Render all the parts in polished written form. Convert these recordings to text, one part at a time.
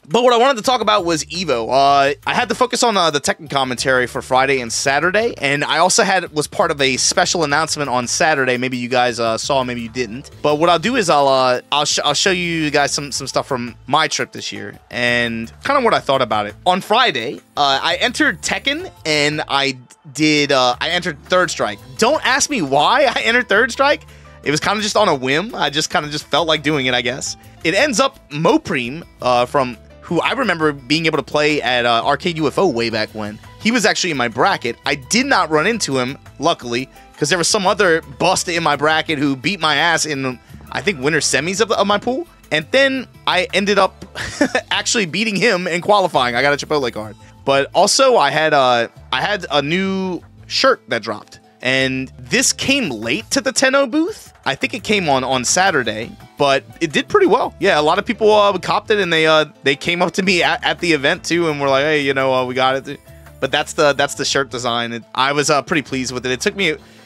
But what I wanted to talk about was EVO. I had to focus on the Tekken commentary for Friday and Saturday, and I also was part of a special announcement on Saturday. Maybe you guys saw, maybe you didn't. But what I'll do is I'll show you guys some stuff from my trip this year and kind of what I thought about it. On Friday, I entered Tekken and I entered Third Strike. Don't ask me why I entered Third Strike. It was kind of just on a whim. I just kind of felt like doing it, I guess. It ends up Mopreme from who I remember being able to play at Arcade UFO way back when. He was actually in my bracket. I did not run into him, luckily, because there was some other bust in my bracket who beat my ass in, I think, winter semis of my pool. And then I ended up actually beating him in qualifying. I got a Chipotle card. But also, I had a new shirt that dropped. And this came late to the Tenno booth. I think it came on Saturday, but it did pretty well. Yeah, a lot of people copped it, and they came up to me at the event too, and were like, "Hey, we got it." But that's the shirt design. I was pretty pleased with it.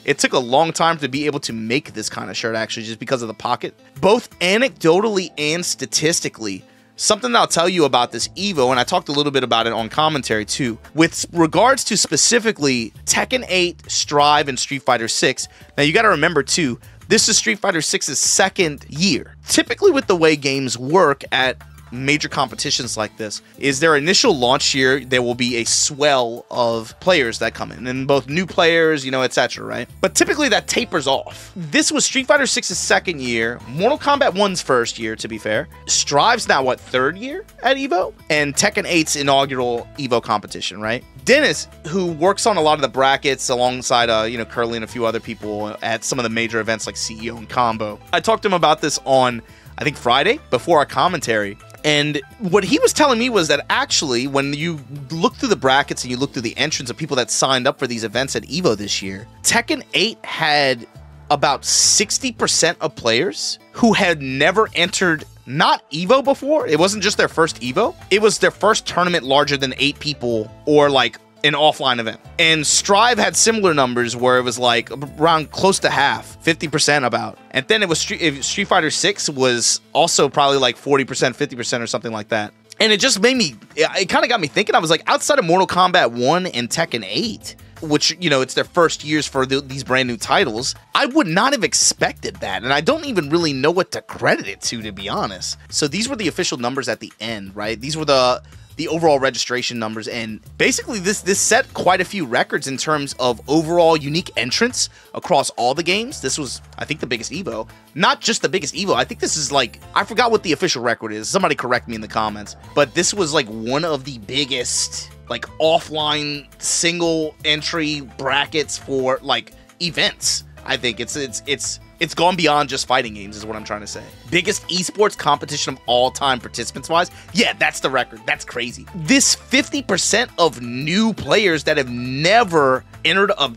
It took a long time to be able to make this kind of shirt, actually, just because of the pocket. Both anecdotally and statistically, something that I'll tell you about this EVO, and I talked a little bit about it on commentary too, with regards to specifically Tekken 8, Strive, and Street Fighter 6. Now, you got to remember too, this is Street Fighter 6's second year. Typically with the way games work at major competitions like this, is their initial launch year, there will be a swell of players that come in, and both new players, etc., right? But typically that tapers off. This was Street Fighter 6's second year, Mortal Kombat 1's first year, to be fair. Strive's now, what, third year at EVO? And Tekken 8's inaugural EVO competition, right? Dennis, who works on a lot of the brackets alongside, Curly and a few other people at some of the major events like CEO and Combo. I talked to him about this on, I think, Friday, before our commentary. And what he was telling me was that actually, when you look through the brackets and you look through the entrance of people that signed up for these events at EVO this year, Tekken 8 had about 60% of players who had never entered not EVO before. It wasn't just their first EVO. It was their first tournament larger than 8 people, or like an offline event. And Strive had similar numbers where it was like around close to half, 50% about. And then it was Street Fighter 6 was also probably like 40%, 50% or something like that. And it just made me, it kind of got me thinking. I was like, outside of Mortal Kombat 1 and Tekken 8, which, it's their first years for these brand new titles, I would not have expected that. And I don't even really know what to credit it to be honest. So these were the official numbers at the end, right? These were the overall registration numbers, and basically this set quite a few records in terms of overall unique entrants across all the games. This was, I think, the biggest EVO. Not just the biggest EVO, I think this is like, I forgot what the official record is. Somebody correct me in the comments. But this was like one of the biggest like offline single entry brackets for like events. I think it's gone beyond just fighting games, is what I'm trying to say. Biggest esports competition of all time, participants-wise? Yeah, that's the record. That's crazy. This 50% of new players that have never entered a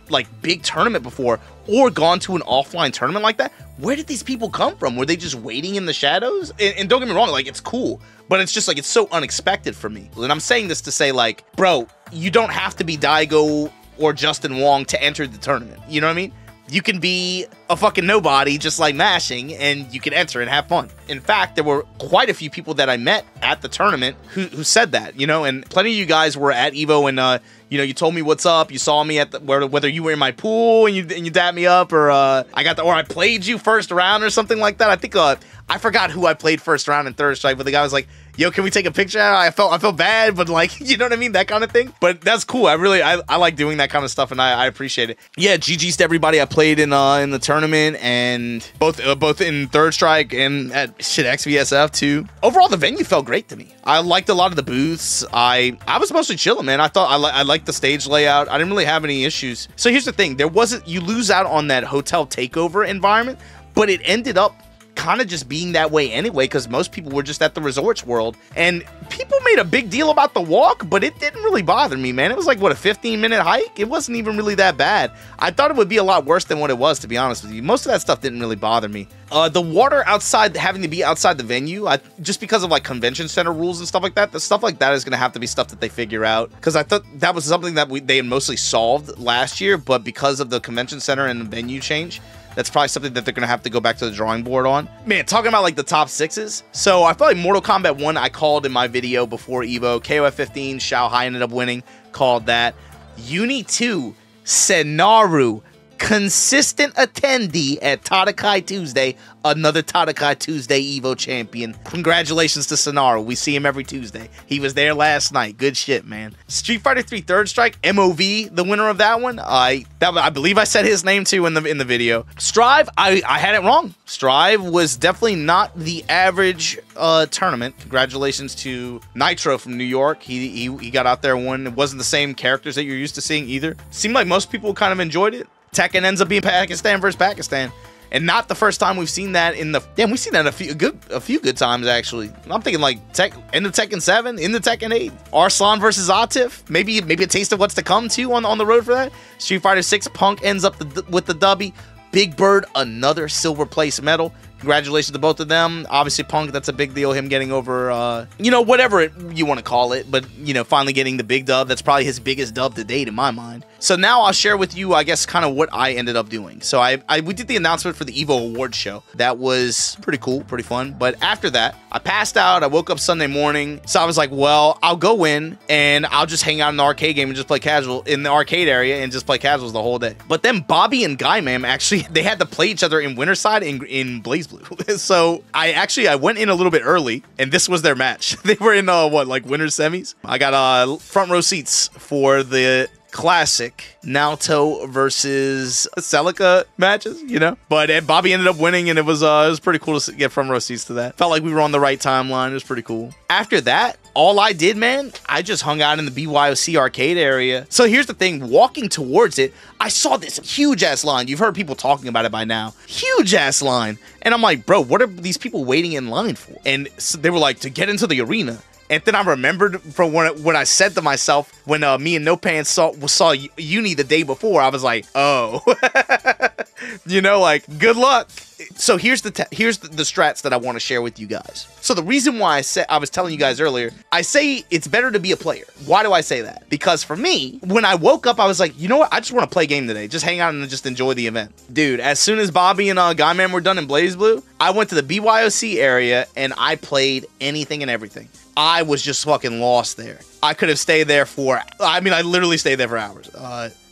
big tournament before or gone to an offline tournament like that, where did these people come from? Were they just waiting in the shadows? And don't get me wrong, like, it's cool, but it's just like, it's so unexpected for me. And I'm saying this to say, like, bro, you don't have to be Daigo or Justin Wong to enter the tournament. You know what I mean? You can be a fucking nobody just like mashing, and you can enter and have fun. In fact, there were quite a few people that I met at the tournament who said that, and plenty of you guys were at EVO, and you told me what's up. You saw me at whether you were in my pool and you dapped me up, or I played you first round or something like that. I think I forgot who I played first round in Third Strike, but the guy was like, yo, can we take a picture? I felt bad, but like, you know what I mean? That kind of thing. But that's cool. I like doing that kind of stuff, and I appreciate it. Yeah, GG's to everybody I played in the tournament, and both in Third Strike and at XVSF too. Overall, the venue felt great to me. I liked a lot of the booths. I was mostly chilling, man. I thought I liked the stage layout. I didn't really have any issues. So here's the thing. You lose out on that hotel takeover environment, but it ended up kind of just being that way anyway, because most people were just at the Resorts World, and people made a big deal about the walk, but it didn't really bother me, man. It was like, what, a 15-minute hike? It wasn't even really that bad. I thought it would be a lot worse than what it was, to be honest with you. Most of that stuff didn't really bother me. The water outside, having to be outside the venue, just because of like convention center rules and stuff like that, the stuff like that is going to have to be stuff that they figure out, because I thought that was something that they had mostly solved last year, but because of the convention center and the venue change, That's probably something that they're gonna have to go back to the drawing board on. Man, talking about like the top 6s. So I feel like Mortal Kombat 1 I called in my video before EVO. KOF 15, Shao Hai ended up winning. Called that. Uni 2, Senaru, consistent attendee at Tadakai Tuesday, another Tadakai Tuesday EVO champion. Congratulations to Senaru. We see him every Tuesday. He was there last night. Good shit, man. Street Fighter 3 Third Strike, MOV, the winner of that one. I believe I said his name too in the video. Strive, I had it wrong. Strive was definitely not the average tournament. Congratulations to Nitro from New York. He got out there and won. It wasn't the same characters that you're used to seeing either. Seemed like most people kind of enjoyed it. Tekken ends up being Pakistan versus Pakistan, and not the first time we've seen that in the. Damn, we've seen that a few good times actually. I'm thinking like in the Tekken 7, in the Tekken 8, Arslan versus Atif. Maybe a taste of what's to come too on the road for that. Street Fighter 6, Punk ends up with the dubby. Big Bird, another silver place medal. Congratulations to both of them. Obviously, Punk, that's a big deal. Him getting over, you know, whatever you want to call it. But, you know, finally getting the big dub. That's probably his biggest dub to date in my mind. So now I'll share with you, I guess, kind of what I ended up doing. So we did the announcement for the EVO Awards show. That was pretty cool, pretty fun. But after that, I passed out. I woke up Sunday morning. So I was like, well, I'll go in and I'll just hang out in the arcade game and just play casual in the arcade area and just play casuals the whole day. But then Bobby and Guy Mam actually, they had to play each other in Winterside in Blaze Blue. So I went in a little bit early and this was their match. They were in like winter semis. I got front row seats for the classic Naoto versus Celica matches, you know. But Bobby ended up winning, and it was pretty cool to get front row seats to that. Felt like we were on the right timeline. It was pretty cool. After that, all I did, man, I just hung out in the BYOC arcade area. So here's the thing, walking towards it, I saw this huge ass line. You've heard people talking about it by now. Huge ass line. And I'm like, bro, what are these people waiting in line for? And so they were like, to get into the arena. And then I remembered from when I said to myself, when me and No Pants saw Uni the day before, I was like, oh, you know, like, good luck. So here's the strats that I want to share with you guys. So the reason why I was telling you guys earlier, I say it's better to be a player. Why do I say that? Because for me, when I woke up, I was like, you know what? I just want to play a game today. Just hang out and just enjoy the event. Dude, as soon as Bobby and Guy Man were done in Blaze Blue, I went to the BYOC area and I played anything and everything. I was just fucking lost there. I could have stayed there for, I literally stayed there for hours.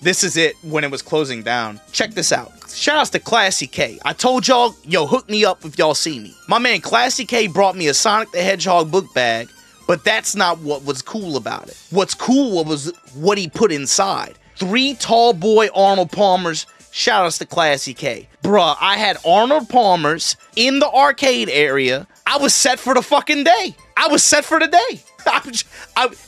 This is it when it was closing down. Check this out. Shout outs to Classy K. I told y'all, yo, hook me up if y'all see me. My man Classy K brought me a Sonic the Hedgehog book bag, but that's not what was cool about it. What's cool was what he put inside. 3 tall boy Arnold Palmers. Shout outs to Classy K. Bruh, I had Arnold Palmers in the arcade area. I was set for the fucking day. I was set for the day.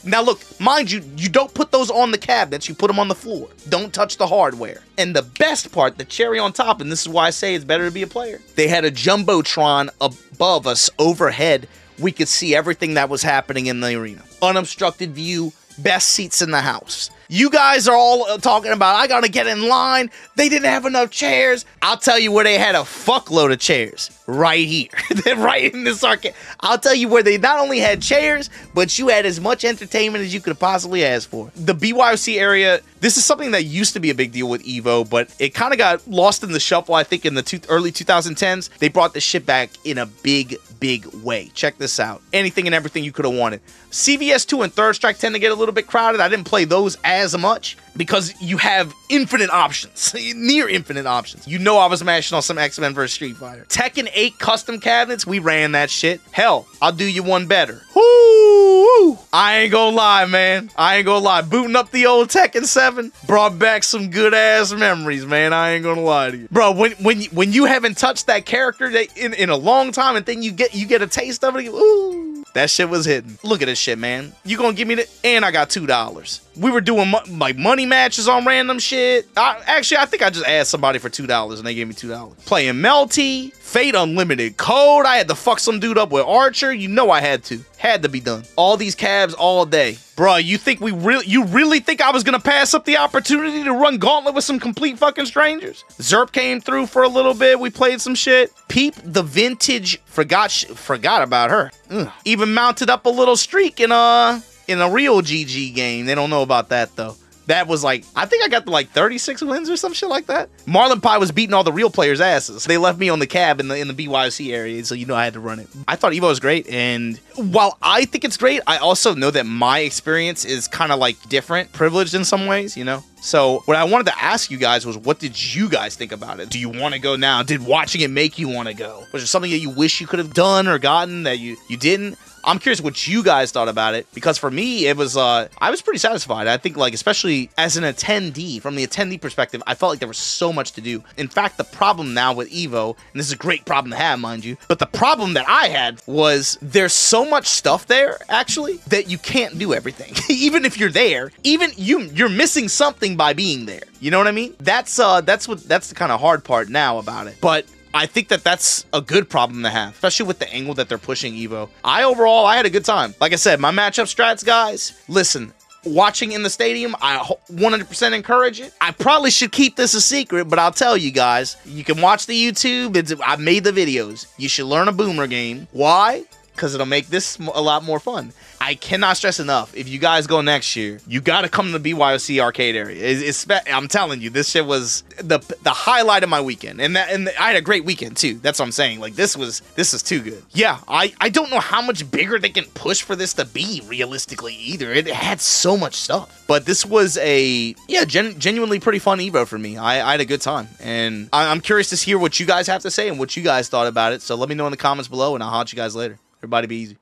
Now look, mind you, you don't put those on the cabinets, you put them on the floor. Don't touch the hardware. And the best part, the cherry on top, and this is why I say it's better to be a player, they had a Jumbotron above us overhead. We could see everything that was happening in the arena. Unobstructed view, best seats in the house. You guys are all talking about, I gotta get in line. They didn't have enough chairs. I'll tell you where they had a fuckload of chairs. Right here. They're right in this arcade. I'll tell you where they not only had chairs, but you had as much entertainment as you could possibly ask for. The BYOC area, this is something that used to be a big deal with EVO, but it kind of got lost in the shuffle, I think, in the early 2010s. They brought this shit back in a big way. Check this out. Anything and everything you could have wanted. CVS2 and Third Strike tend to get a little bit crowded. I didn't play those as much because you have infinite options, near infinite options. You know I was mashing on some X-Men vs. Street Fighter. Tekken 8 custom cabinets, we ran that shit. Hell, I'll do you one better. Woo! I ain't gonna lie, man. I ain't gonna lie. Booting up the old Tekken 7 brought back some good ass memories, man. I ain't gonna lie to you, bro. When you haven't touched that character in a long time, and then you get a taste of it, ooh. That shit was hitting. Look at this shit, man. You gonna give me the... And I got $2. We were doing like money matches on random shit. I think I just asked somebody for $2 and they gave me $2. Playing Melty, Fate Unlimited Code. I had to fuck some dude up with Archer. You know I had to. Had to be done. All these cabs all day. Bruh, you really think I was gonna pass up the opportunity to run Gauntlet with some complete fucking strangers? Zerp came through for a little bit. We played some shit. Peep the vintage. Forgot about her. Ugh. Even mounted up a little streak in a real GG game. They don't know about that though. that was like, I think I got to like 36 wins or some shit like that. Marlon Pie was beating all the real players' asses. They left me on the cab in the BYOC area, so you know I had to run it. I thought EVO was great, and while I think it's great, I also know that my experience is kind of like different, privileged in some ways, you know? So what I wanted to ask you guys was, what did you guys think about it? Do you want to go now? Did watching it make you want to go? Was there something that you wish you could have done or gotten that you didn't? I'm curious what you guys thought about it, because for me, it was, I was pretty satisfied. I think, like, especially as an attendee, from the attendee perspective, I felt like there was so much to do. In fact, the problem now with EVO, and this is a great problem to have, mind you, but the problem that I had was there's so much stuff there, actually, that you can't do everything. Even if you're there, even you're missing something by being there. You know what I mean? That's the kind of hard part now about it. But I think that that's a good problem to have, especially with the angle that they're pushing EVO. Overall, I had a good time. Like I said, my matchup strats, guys, listen, watching in the stadium, I 100% encourage it. I probably should keep this a secret, but I'll tell you guys, you can watch the YouTube. I made the videos. You should learn a boomer game. Why? Because it'll make this a lot more fun. I cannot stress enough, if you guys go next year, you got to come to the BYOC arcade area. I'm telling you, this shit was the highlight of my weekend. And I had a great weekend too. That's what I'm saying. Like, this is too good. Yeah, I don't know how much bigger they can push for this to be realistically either. It had so much stuff. But this was a, yeah, genuinely pretty fun EVO for me. I had a good time. And I'm curious to hear what you guys have to say and what you guys thought about it. So let me know in the comments below, and I'll holler at you guys later. Everybody be easy.